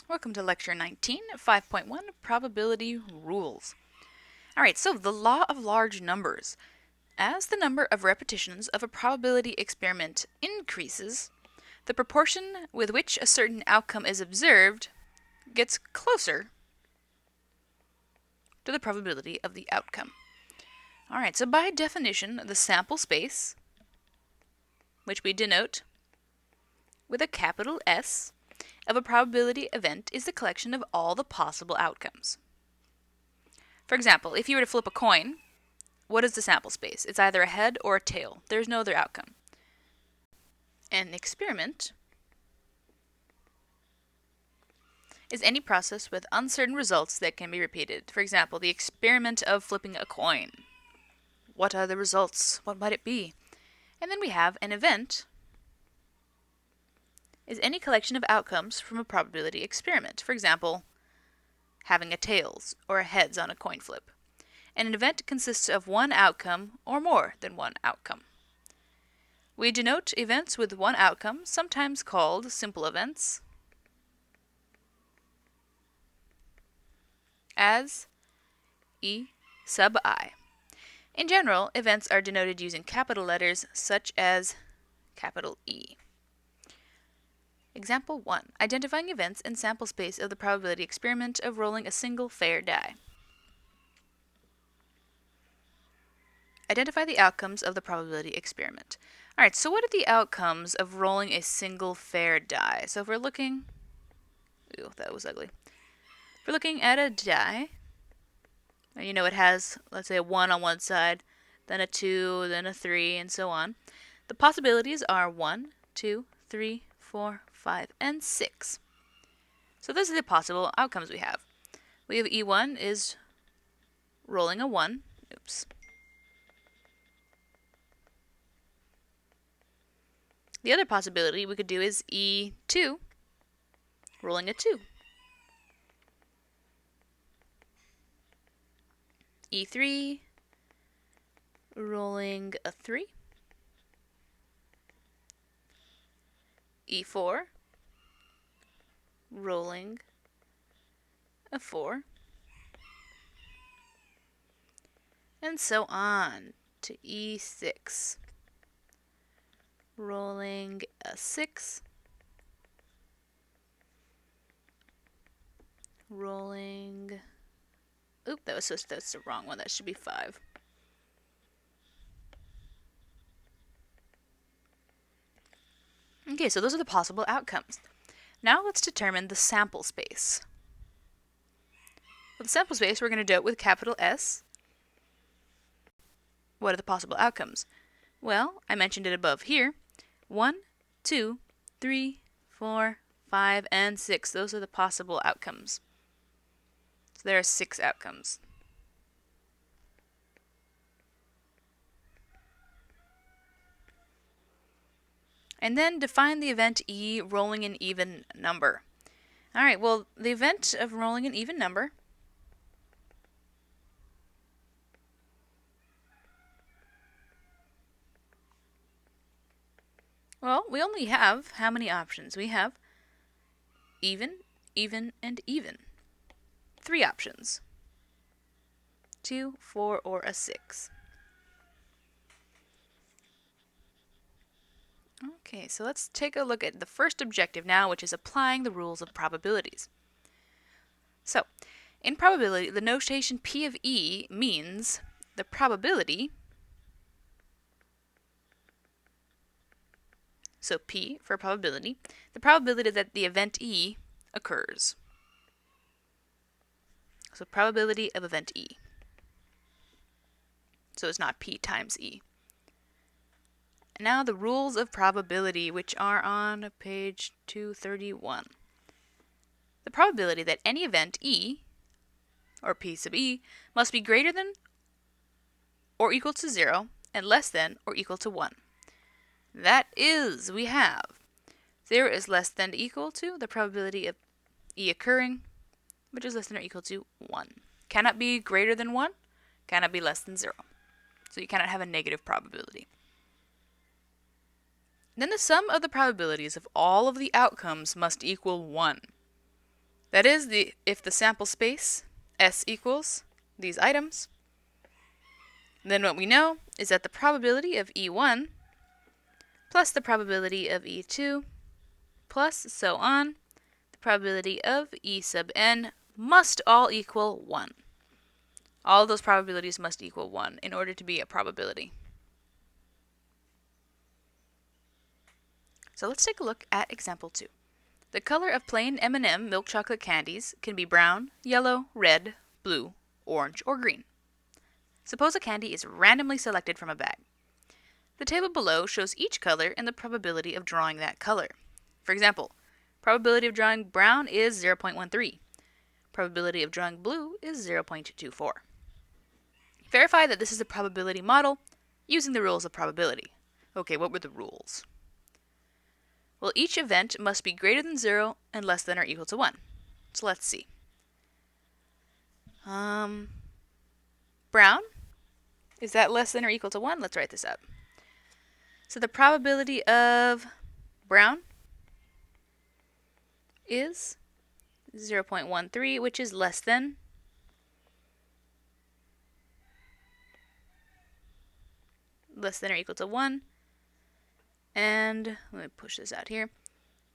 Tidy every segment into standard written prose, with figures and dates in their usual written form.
Welcome to Lecture 19, 5.1, Probability Rules. Alright, so the law of large numbers. As the number of repetitions of a probability experiment increases, the proportion with which a certain outcome is observed gets closer to the probability of the outcome. Alright, so by definition, the sample space, which we denote with a capital S, of a probability event is the collection of all the possible outcomes. For example, if you were to flip a coin, what is the sample space? It's either a head or a tail. There's no other outcome. An experiment is any process with uncertain results that can be repeated. For example, the experiment of flipping a coin. What are the results? What might it be? And then we have an event is any collection of outcomes from a probability experiment. For example, having a tails or a heads on a coin flip. And an event consists of one outcome or more than one outcome. We denote events with one outcome, sometimes called simple events, as E sub I. In general, events are denoted using capital letters such as capital E. Example 1. Identifying events in sample space of the probability experiment of rolling a single fair die. Identify the outcomes of the probability experiment. Alright, so what are the outcomes of rolling a single fair die? So if we're looking... Ooh, that was ugly. If we're looking at a die, and you know it has, let's say, a 1 on one side, then a 2, then a 3, and so on. The possibilities are 1, 2, 3, 4, 5, and 6. So those are the possible outcomes we have. We have E1 is rolling a 1. Oops. The other possibility we could do is E2, rolling a 2. E3, rolling a 3. E4, rolling a 4. And so on to E6. Rolling a 6. Rolling... Oop, that's the wrong one. That should be 5. Okay, so those are the possible outcomes. Now let's determine the sample space. With the sample space, we're going to do it with capital S. What are the possible outcomes? Well, I mentioned it above here. 1, 2, 3, 4, 5, and 6. Those are the possible outcomes. So there are 6 outcomes. And then define the event E rolling an even number. Alright, well, the event of rolling an even number well, we only have how many options? We have even, and even. 3 options. 2, 4, or a 6. Okay, so let's take a look at the first objective now, which is applying the rules of probabilities. So, in probability, the notation P of E means the probability, so P for probability, the probability that the event E occurs. So probability of event E. So it's not P times E. Now the rules of probability, which are on page 231. The probability that any event E, or P sub E, must be greater than or equal to 0 and less than or equal to 1. That is, we have 0 is less than or equal to the probability of E occurring, which is less than or equal to 1. Cannot be greater than 1, cannot be less than 0. So you cannot have a negative probability. Then the sum of the probabilities of all of the outcomes must equal 1. That is, if the sample space S equals these items, then what we know is that the probability of E1 plus the probability of E2 plus so on, the probability of E sub n must all equal 1. All of those probabilities must equal 1 in order to be a probability. So let's take a look at example 2. The color of plain M&M milk chocolate candies can be brown, yellow, red, blue, orange, or green. Suppose a candy is randomly selected from a bag. The table below shows each color and the probability of drawing that color. For example, probability of drawing brown is 0.13. Probability of drawing blue is 0.24. Verify that this is a probability model using the rules of probability. Okay, what were the rules? Well, each event must be greater than 0 and less than or equal to 1. So let's see. Brown, is that less than or equal to 1? Let's write this up. So the probability of brown is 0.13, which is less than or equal to 1. And let me push this out here.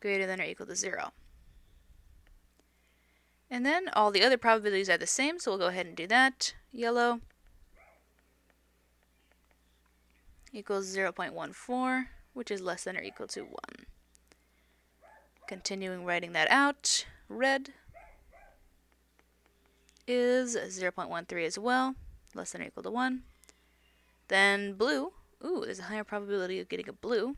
Greater than or equal to 0. And then all the other probabilities are the same, so we'll go ahead and do that. Yellow equals 0.14, which is less than or equal to 1. Continuing writing that out, red is 0.13 as well, less than or equal to 1. Then blue, there's a higher probability of getting a blue,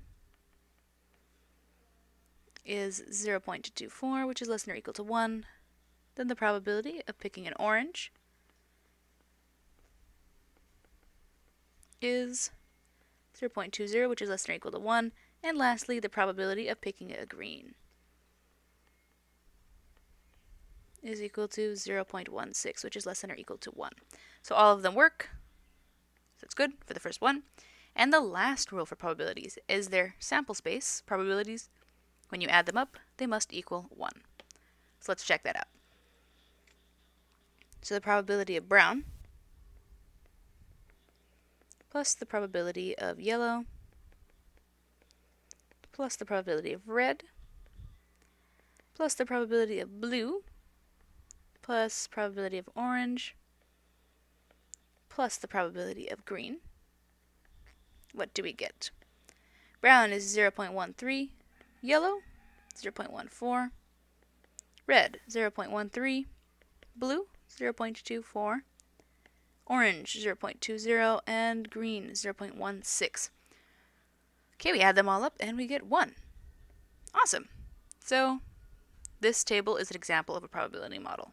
is 0.24, which is less than or equal to 1. Then the probability of picking an orange is 0.20, which is less than or equal to 1. And lastly, the probability of picking a green is equal to 0.16, which is less than or equal to 1. So all of them work. So it's good for the first one. And the last rule for probabilities is their sample space probabilities. When you add them up, they must equal 1. So let's check that out. So the probability of brown plus the probability of yellow plus the probability of red plus the probability of blue plus probability of orange plus the probability of green. What do we get? Brown is 0.13, yellow 0.14, red 0.13, blue 0.24, orange 0.20, and green 0.16. Okay, we add them all up and we get 1. Awesome. So this table is an example of a probability model.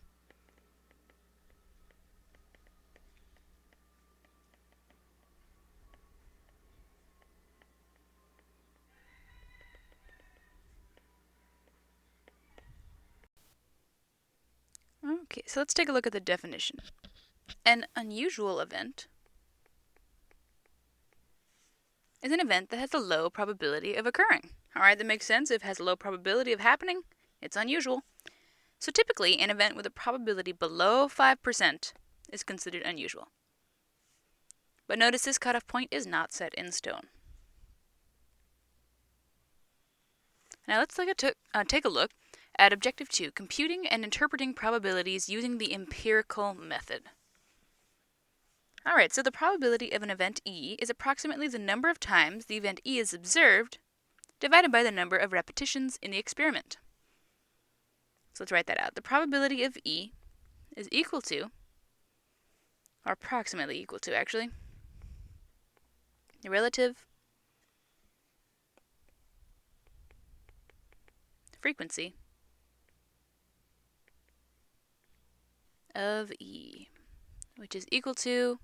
Okay, so let's take a look at the definition. An unusual event is an event that has a low probability of occurring. Alright, that makes sense. If it has a low probability of happening, it's unusual. So typically, an event with a probability below 5% is considered unusual. But notice this cutoff point is not set in stone. Now let's take a look at Objective 2, Computing and Interpreting Probabilities Using the Empirical Method. Alright, so the probability of an event E is approximately the number of times the event E is observed divided by the number of repetitions in the experiment. So let's write that out. The probability of E is equal to, or approximately equal to actually, the relative frequency of E, which is equal to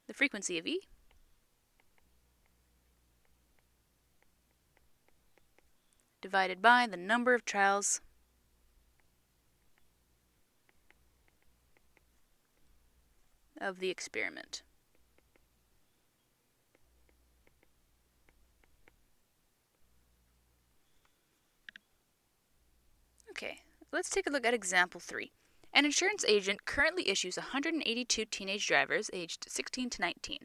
the frequency of E divided by the number of trials of the experiment. Okay, let's take a look at example 3. An insurance agent currently issues 182 teenage drivers aged 16 to 19.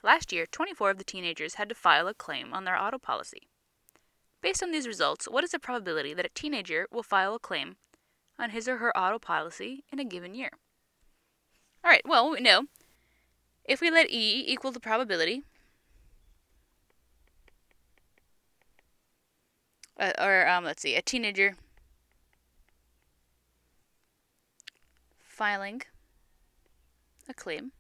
Last year, 24 of the teenagers had to file a claim on their auto policy. Based on these results, what is the probability that a teenager will file a claim on his or her auto policy in a given year? Alright, well, we know if we let E equal the probability, let's see, a teenager filing a claim,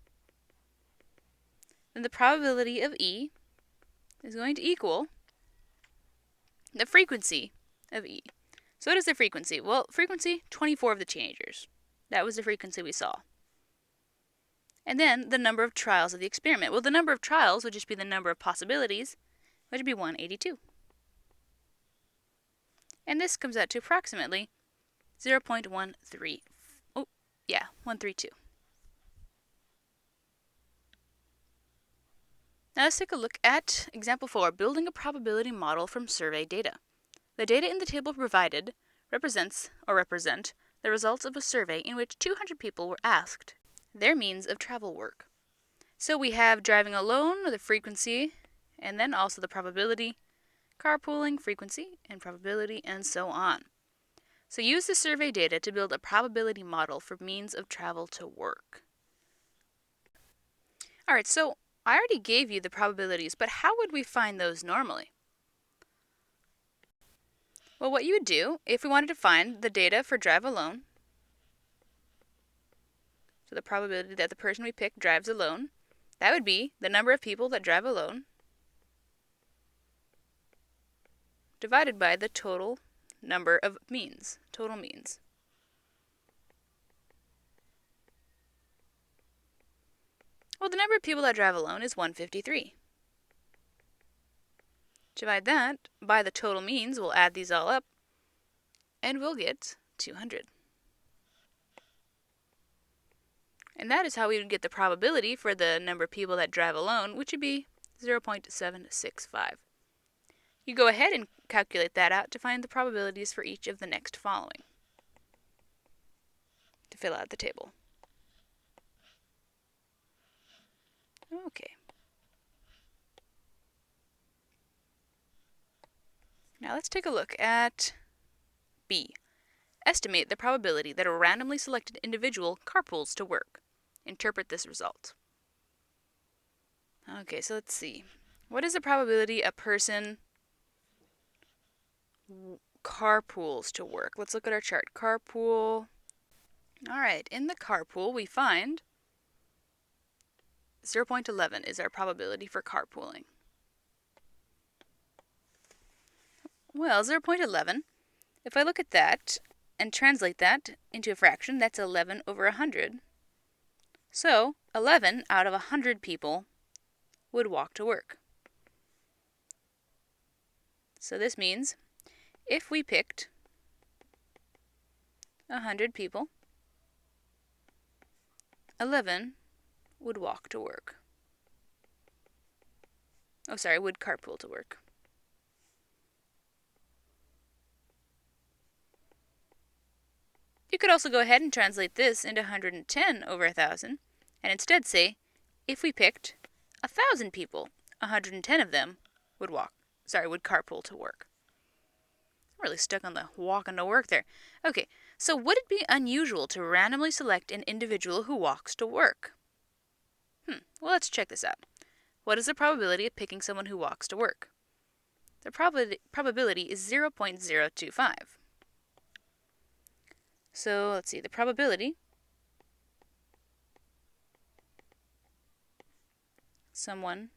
then the probability of E is going to equal the frequency of E. So what is the frequency? Well, frequency, 24 of the teenagers. That was the frequency we saw. And then the number of trials of the experiment. Well, the number of trials would just be the number of possibilities, which would be 182. And this comes out to approximately 132. Now let's take a look at example 4, building a probability model from survey data. The data in the table provided represent the results of a survey in which 200 people were asked their means of travel work. So we have driving alone, the frequency, and then also the probability, carpooling, frequency, and probability, and so on. So use the survey data to build a probability model for means of travel to work. Alright, so I already gave you the probabilities, but how would we find those normally? Well, what you would do, if we wanted to find the data for drive alone, so the probability that the person we picked drives alone, that would be the number of people that drive alone divided by the total number of means, total means. Well, the number of people that drive alone is 153. Divide that by the total means, we'll add these all up, and we'll get 200. And that is how we would get the probability for the number of people that drive alone, which would be 0.765. You go ahead and calculate that out to find the probabilities for each of the next following to fill out the table. Okay. Now let's take a look at B. Estimate the probability that a randomly selected individual carpools to work. Interpret this result. Okay, so let's see. What is the probability a person carpools to work? Let's look at our chart. Carpool. Alright, in the carpool we find 0.11 is our probability for carpooling. Well, 0.11, if I look at that and translate that into a fraction, that's 11 over 100. So, 11 out of 100 people would walk to work. So this means if we picked 100 people, 11 would walk to work. Would carpool to work. You could also go ahead and translate this into 110 over 1,000, and instead say, if we picked 1,000 people, 110 of them would carpool to work. I'm really stuck on the walking to work there. Okay, so would it be unusual to randomly select an individual who walks to work? Well, let's check this out. What is the probability of picking someone who walks to work? The probability is 0.025. So let's see, the probability someone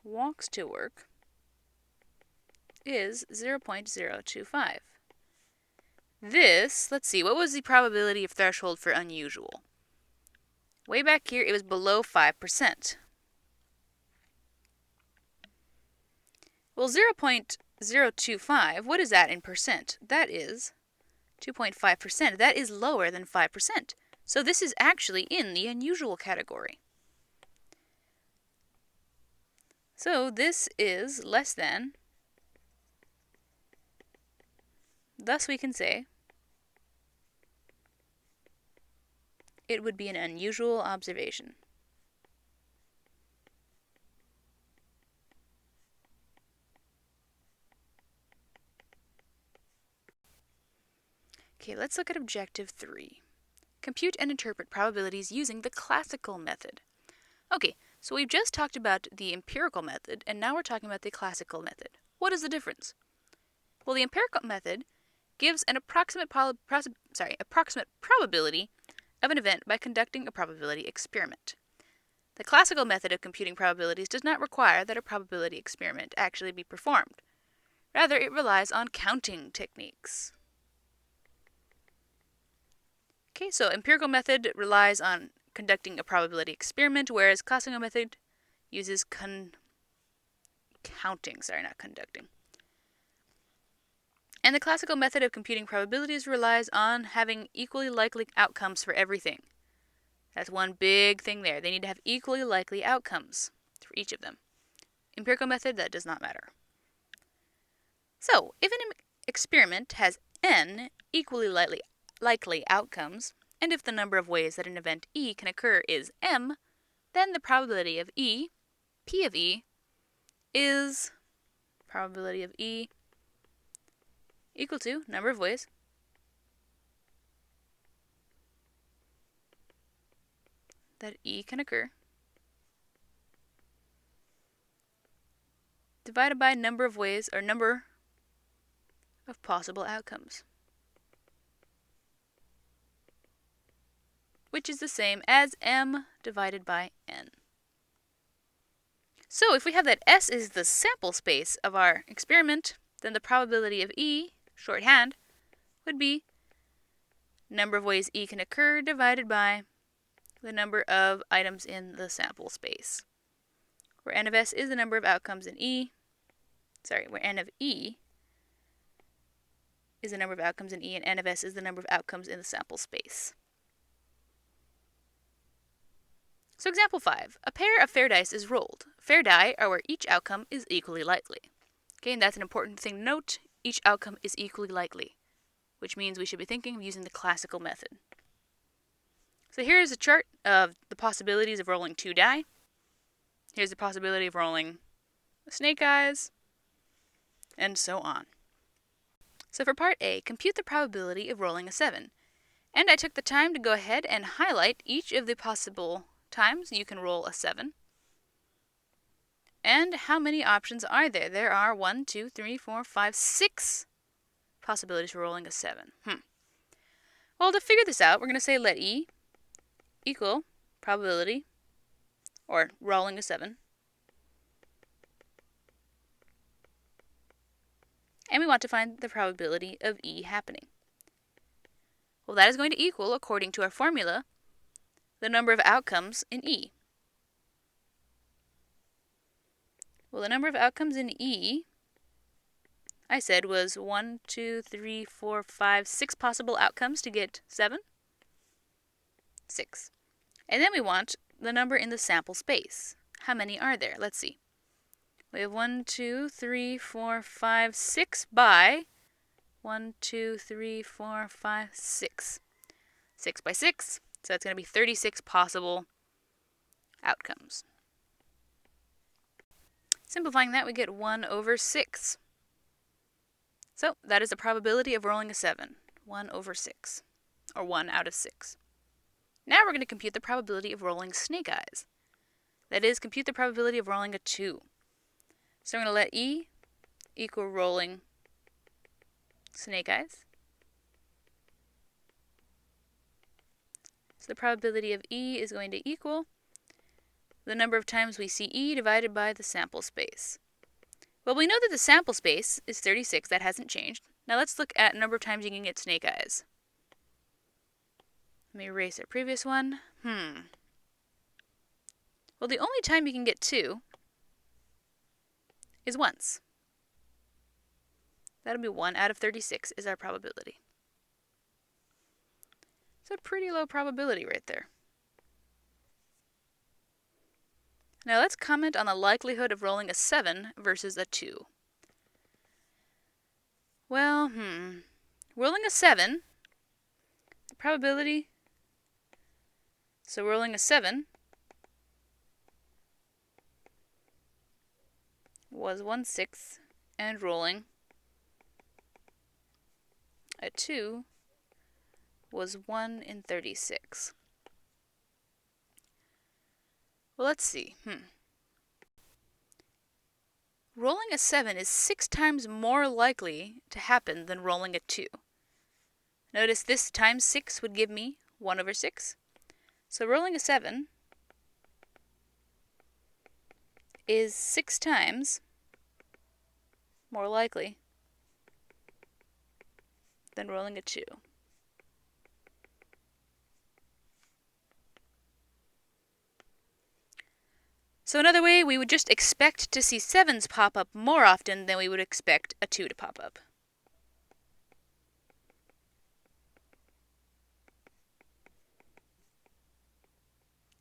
walks to work is 0.025. This, let's see, what was the probability of threshold for unusual? Way back here, it was below 5%. Well, 0.025, what is that in percent? That is 2.5%. That is lower than 5%. So this is actually in the unusual category. So this is less than Thus we can say it would be an unusual observation. Okay, let's look at objective 3. Compute and interpret probabilities using the classical method. Okay, so we've just talked about the empirical method, and now we're talking about the classical method. What is the difference? Well, the empirical method gives an approximate probability of an event by conducting a probability experiment. The classical method of computing probabilities does not require that a probability experiment actually be performed. Rather, it relies on counting techniques. Okay, so empirical method relies on conducting a probability experiment, whereas classical method uses counting, not conducting. And the classical method of computing probabilities relies on having equally likely outcomes for everything. That's one big thing there. They need to have equally likely outcomes for each of them. Empirical method, that does not matter. So, if an experiment has n equally likely outcomes, and if the number of ways that an event E can occur is m, then the probability of E, P of E, is probability of E equal to number of ways that E can occur divided by number of ways, or number of possible outcomes, which is the same as m divided by n. So if we have that S is the sample space of our experiment, then the probability of E, shorthand, would be number of ways E can occur divided by the number of items in the sample space, where n of S is the number of outcomes in E, where n of E is the number of outcomes in E, and n of S is the number of outcomes in the sample space. So example 5, a pair of fair dice is rolled. Fair die are where each outcome is equally likely. Okay, and that's an important thing to note. Each outcome is equally likely, which means we should be thinking of using the classical method. So here's a chart of the possibilities of rolling 2 die. Here's the possibility of rolling snake eyes, and so on. So for part A, compute the probability of rolling a 7. And I took the time to go ahead and highlight each of the possible times you can roll a 7. And how many options are there? There are 1, 2, 3, 4, 5, 6 possibilities for rolling a 7. Well, to figure this out, we're going to say let E equal probability, or rolling a 7. And we want to find the probability of E happening. Well, that is going to equal, according to our formula, the number of outcomes in E. Well, the number of outcomes in E, I said, was 1, 2, 3, 4, 5, 6 possible outcomes to get 7. 6. And then we want the number in the sample space. How many are there? Let's see. We have 1, 2, 3, 4, 5, 6 by 1, 2, 3, 4, 5, 6. 6 by 6. So that's going to be 36 possible outcomes. Simplifying that, we get 1 over 6. So that is the probability of rolling a 7. 1 over 6. Or 1 out of 6. Now we're going to compute the probability of rolling snake eyes. That is, compute the probability of rolling a 2. So I'm going to let E equal rolling snake eyes. So the probability of E is going to equal the number of times we see E divided by the sample space. Well, we know that the sample space is 36. That hasn't changed. Now let's look at the number of times you can get snake eyes. Let me erase our previous one. Well, the only time you can get 2 is once. That'll be 1 out of 36 is our probability. It's a pretty low probability right there. Now let's comment on the likelihood of rolling a 7 versus a 2. Well, rolling a 7, the probability, so rolling a 7 was 1/6, and rolling a 2 was 1 in 36. Well, let's see. Rolling a 7 is 6 times more likely to happen than rolling a 2. Notice this times 6 would give me 1/6. So rolling a 7 is 6 times more likely than rolling a 2. So another way, we would just expect to see 7s pop up more often than we would expect a 2 to pop up.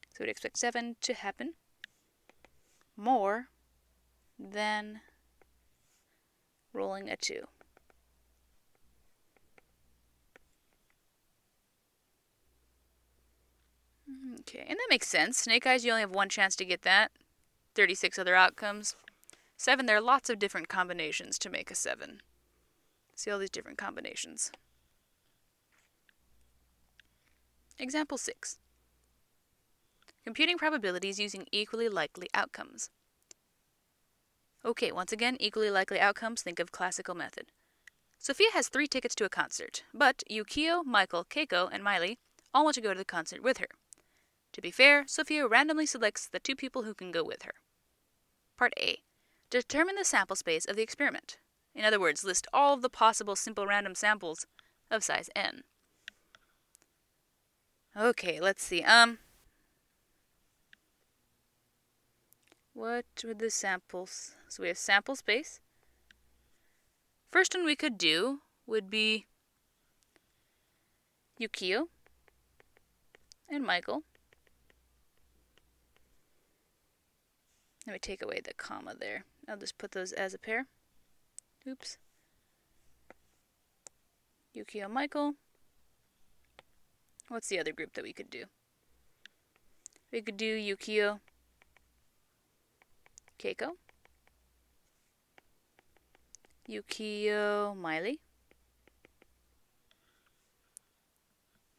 So we'd expect 7 to happen more than rolling a 2. Okay, and that makes sense. Snake eyes, you only have one chance to get that. 36 other outcomes. 7, there are lots of different combinations to make a 7. See all these different combinations. Example 6. Computing probabilities using equally likely outcomes. Okay, once again, equally likely outcomes, think of classical method. Sophia has 3 tickets to a concert, but Yukio, Michael, Keiko, and Miley all want to go to the concert with her. To be fair, Sophia randomly selects the 2 people who can go with her. Part A. Determine the sample space of the experiment. In other words, list all of the possible simple random samples of size n. Okay, let's see. What were the samples? So we have sample space. First one we could do would be Yukio and Michael. Let me take away the comma there. I'll just put those as a pair. Oops. Yukio, Michael. What's the other group that we could do? We could do Yukio, Keiko, Yukio, Miley.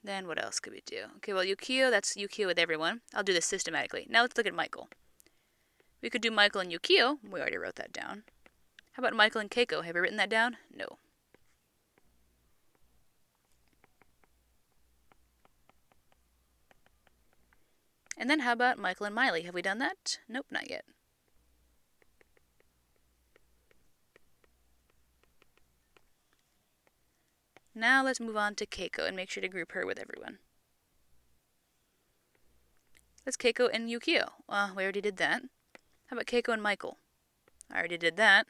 Then what else could we do? Okay, well, Yukio, that's Yukio with everyone. I'll do this systematically. Now let's look at Michael. We could do Michael and Yukio. We already wrote that down. How about Michael and Keiko? Have we written that down? No. And then how about Michael and Miley? Have we done that? Nope, not yet. Now let's move on to Keiko and make sure to group her with everyone. Let's Keiko and Yukio. We already did that. How about Keiko and Michael? I already did that.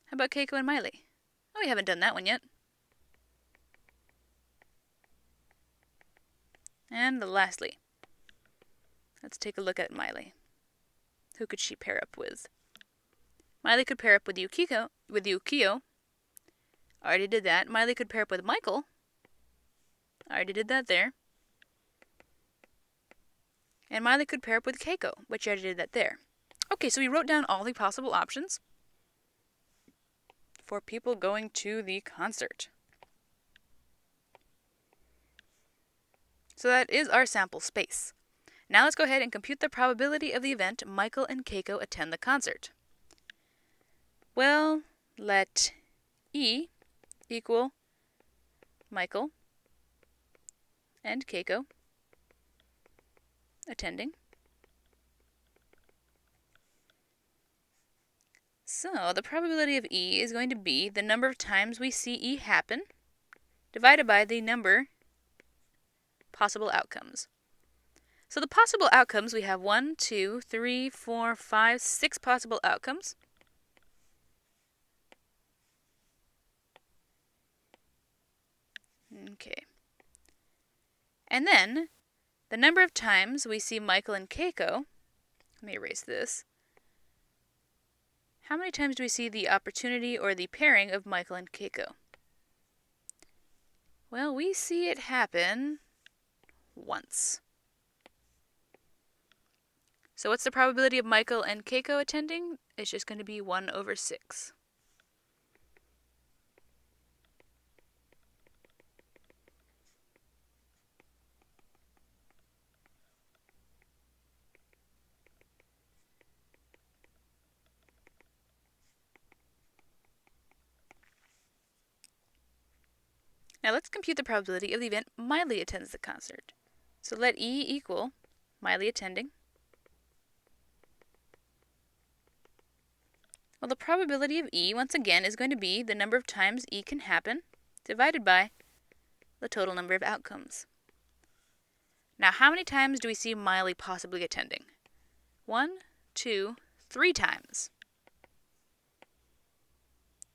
How about Keiko and Miley? Oh, we haven't done that one yet. And lastly, let's take a look at Miley. Who could she pair up with? Miley could pair up with Yukio. I already did that. Miley could pair up with Michael. I already did that there. And Miley could pair up with Keiko, which I already did that there. Okay, so we wrote down all the possible options for people going to the concert. So that is our sample space. Now let's go ahead and compute the probability of the event Michael and Keiko attend the concert. Well, let E equal Michael and Keiko attending. So the probability of E is going to be the number of times we see E happen divided by the number possible outcomes. So the possible outcomes, we have 1, 2, 3, 4, 5, 6 possible outcomes. Okay. And then the number of times we see Michael and Keiko, let me erase this. How many times do we see the opportunity or the pairing of Michael and Keiko? Well, we see it happen once. So what's the probability of Michael and Keiko attending? It's just going to be 1/6. Now let's compute the probability of the event Miley attends the concert. So let E equal Miley attending. Well, the probability of E, once again, is going to be the number of times E can happen divided by the total number of outcomes. Now, how many times do we see Miley possibly attending? 1, 2, 3 times.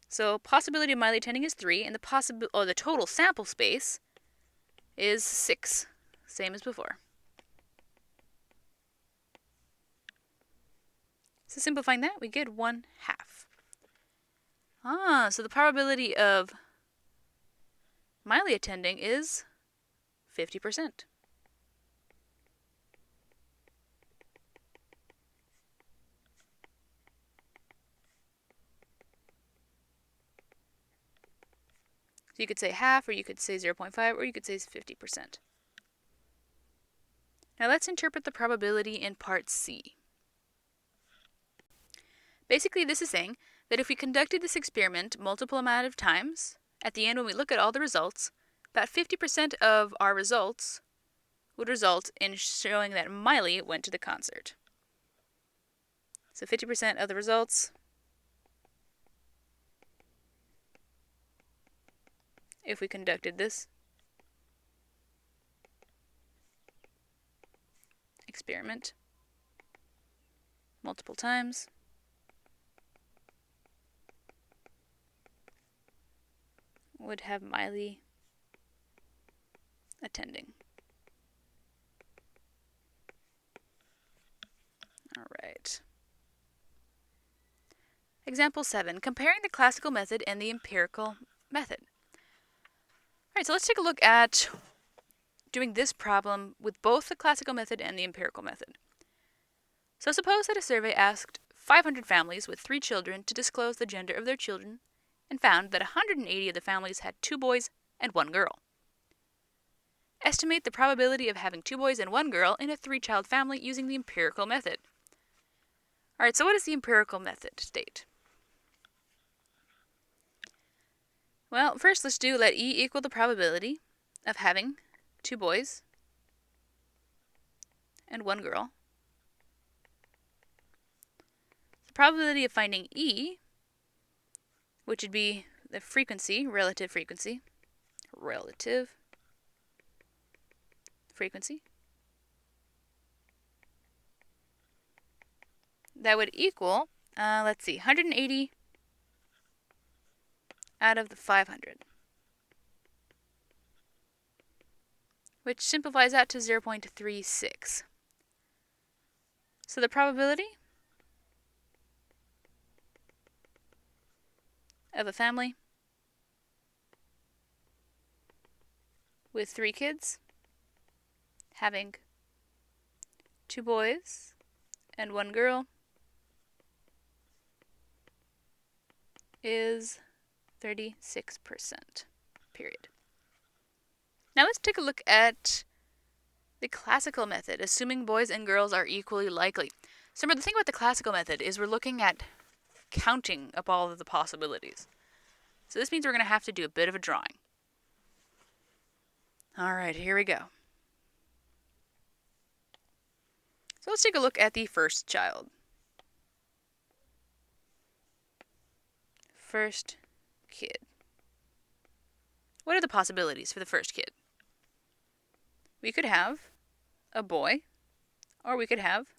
So possibility of Miley attending is 3, and the total sample space is 6, same as before. So simplifying that, we get 1/2. So the probability of Miley attending is 50%. So you could say half, or you could say 0.5, or you could say 50%. Now let's interpret the probability in part C. Basically, this is saying that if we conducted this experiment multiple amount of times, at the end when we look at all the results, about 50% of our results would result in showing that Miley went to the concert. So 50% of the results, if we conducted this experiment multiple times, would have Miley attending. All right. Example 7, comparing the classical method and the empirical method. All right, so let's take a look at doing this problem with both the classical method and the empirical method. So suppose that a survey asked 500 families with 3 children to disclose the gender of their children and found that 180 of the families had 2 boys and 1 girl. Estimate the probability of having 2 boys and 1 girl in a 3-child family using the empirical method. All right, so what does the empirical method state? Well, first let's do let E equal the probability of having 2 boys and 1 girl. The probability of finding E, which would be the frequency, relative frequency, that would equal, 180 out of the 500, which simplifies out to 0.36. So the probability of a family with 3 kids having 2 boys and 1 girl is 36%, period. Now let's take a look at the classical method, assuming boys and girls are equally likely. So remember, the thing about the classical method is we're looking at counting up all of the possibilities. So this means we're going to have to do a bit of a drawing. All right, here we go. So let's take a look at the first child. First kid. What are the possibilities for the first kid? We could have a boy, or we could have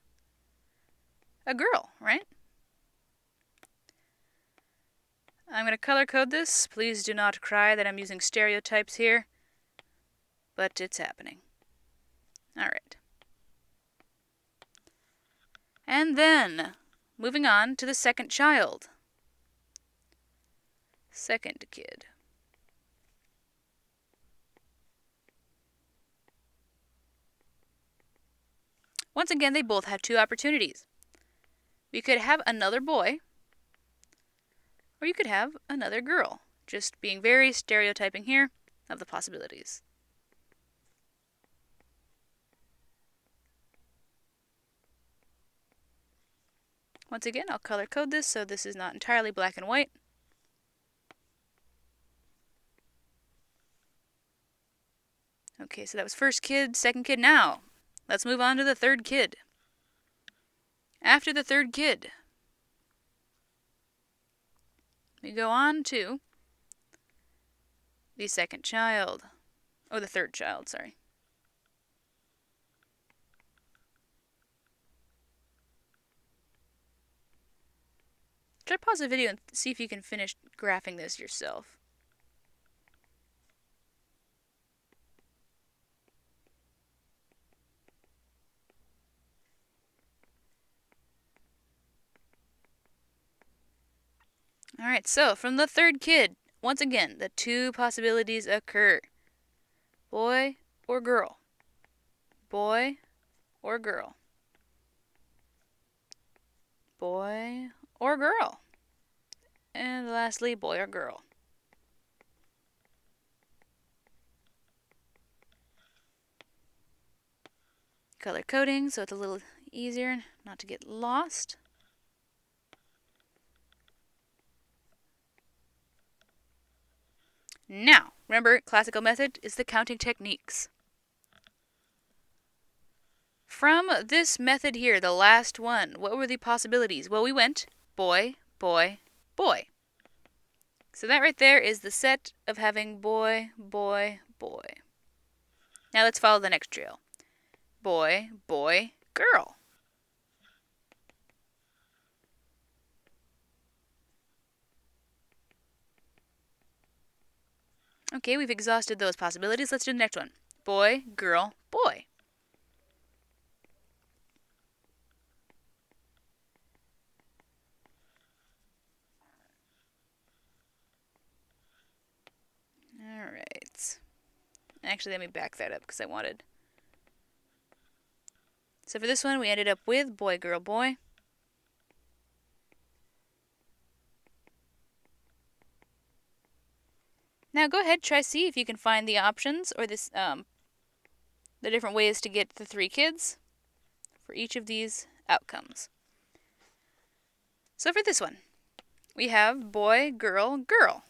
a girl, right? I'm going to color code this. Please do not cry that I'm using stereotypes here, but it's happening. All right. And then, moving on to the second child. Second kid. Once again, they both have two opportunities. You could have another boy, or you could have another girl. Just being very stereotyping here of the possibilities. Once again, I'll color code this so this is not entirely black and white. Okay, so that was first kid, second kid. Now, let's move on to the third kid. After the third kid, we go on to the second child. Oh, the third child, sorry. Try to pause the video and see if you can finish graphing this yourself. Alright, so from the third kid, once again, the two possibilities occur. Boy or girl. Boy or girl. Boy or girl. And lastly, boy or girl. Color coding so it's a little easier not to get lost. Now, remember, classical method is the counting techniques. From this method here, the last one, what were the possibilities? Well, we went boy, boy, boy. So that right there is the set of having boy, boy, boy. Now let's follow the next trail. Boy, boy, girl. Okay, we've exhausted those possibilities. Let's do the next one. Boy, girl, boy. Alright. Actually, let me back that up because I wanted. So for this one, we ended up with boy, girl, boy. Now go ahead, try see if you can find the options or this the different ways to get the three kids for each of these outcomes. So for this one, we have boy, girl, girl.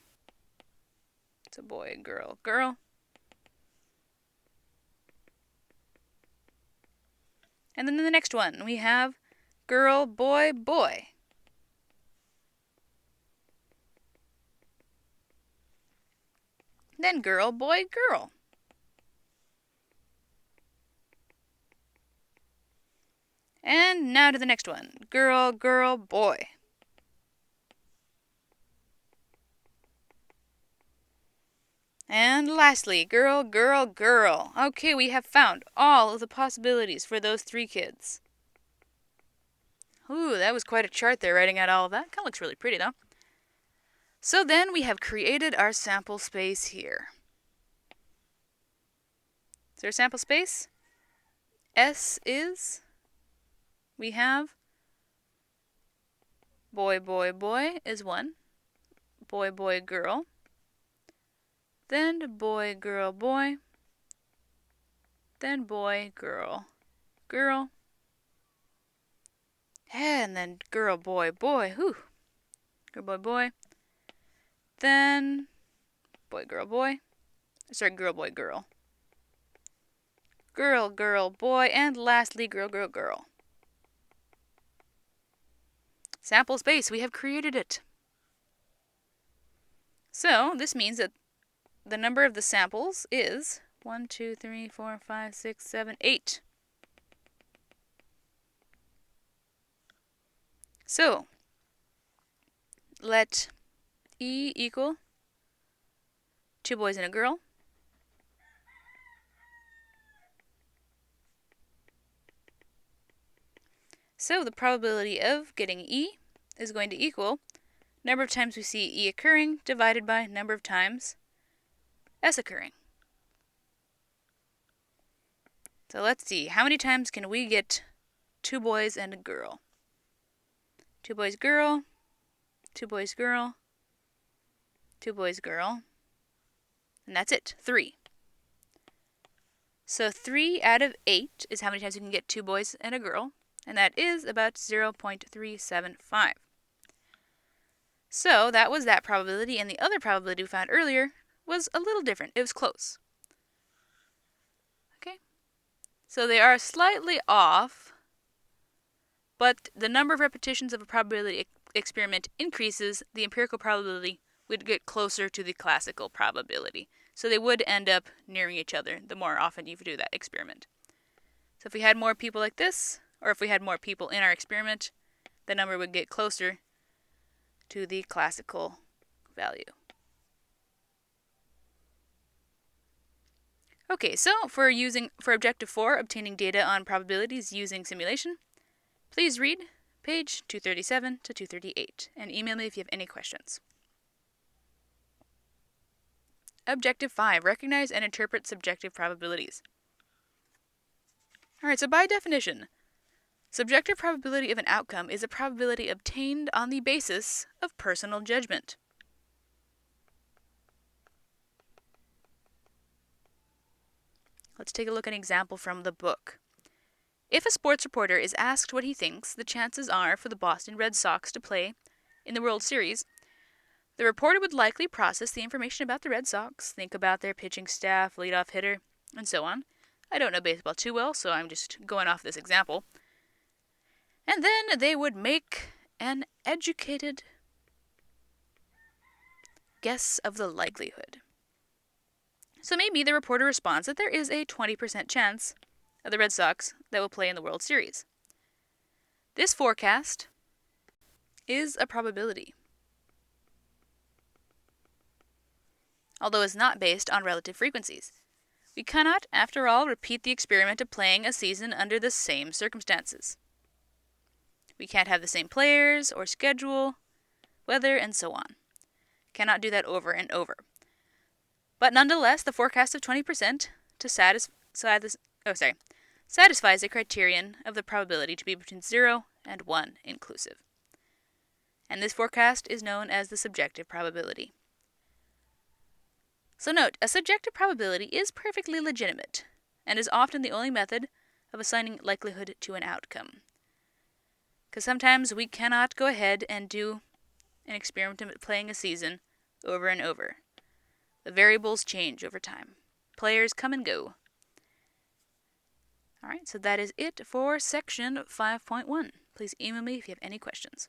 So boy, girl, girl. And then in the next one, we have girl, boy, boy. Then girl, boy, girl. And now to the next one. Girl, girl, boy. And lastly, girl, girl, girl. Okay, we have found all of the possibilities for those three kids. Ooh, that was quite a chart there, writing out all of that. Kind of looks really pretty, though. So then we have created our sample space here. Is there a sample space? S is, we have boy, boy, boy is 1. Boy, boy, girl. Then boy, girl, boy. Then boy, girl, girl. And then girl, boy, boy. Whew. Girl, boy, boy. Then boy, girl, boy. Sorry, girl, boy, girl. Girl, girl, boy. And lastly, girl, girl, girl. Sample space, we have created it. So this means that the number of the samples is 1, 2, 3, 4, 5, 6, 7, 8. So let E equal 2 boys and a girl. So the probability of getting E is going to equal number of times we see E occurring divided by number of times S occurring. So let's see, how many times can we get 2 boys and a girl. 2 boys, girl, 2 boys, girl, 2 boys, girl, and that's it, 3. So 3 out of 8 is how many times you can get 2 boys and a girl, and that is about 0.375. So that was that probability, and the other probability we found earlier was a little different. It was close. Okay, so they are slightly off, but the number of repetitions of a probability experiment increases, the empirical probability would get closer to the classical probability. So they would end up nearing each other the more often you do that experiment. So if we had more people like this, or if we had more people in our experiment, the number would get closer to the classical value. Okay, so for objective 4, obtaining data on probabilities using simulation, please read page 237 to 238 and email me if you have any questions. Objective 5, recognize and interpret subjective probabilities. Alright, so by definition, subjective probability of an outcome is a probability obtained on the basis of personal judgment. Let's take a look at an example from the book. If a sports reporter is asked what he thinks the chances are for the Boston Red Sox to play in the World Series, the reporter would likely process the information about the Red Sox, think about their pitching staff, leadoff hitter, and so on. I don't know baseball too well, so I'm just going off this example. And then they would make an educated guess of the likelihood. So maybe the reporter responds that there is a 20% chance of the Red Sox that will play in the World Series. This forecast is a probability, although it's not based on relative frequencies. We cannot, after all, repeat the experiment of playing a season under the same circumstances. We can't have the same players or schedule, weather, and so on. Cannot do that over and over. But nonetheless, the forecast of 20% satisfies the criterion of the probability to be between 0 and 1 inclusive. And this forecast is known as the subjective probability. So note, a subjective probability is perfectly legitimate and is often the only method of assigning likelihood to an outcome. Because sometimes we cannot go ahead and do an experiment of playing a season over and over. The variables change over time. Players come and go. Alright, so that is it for section 5.1. Please email me if you have any questions.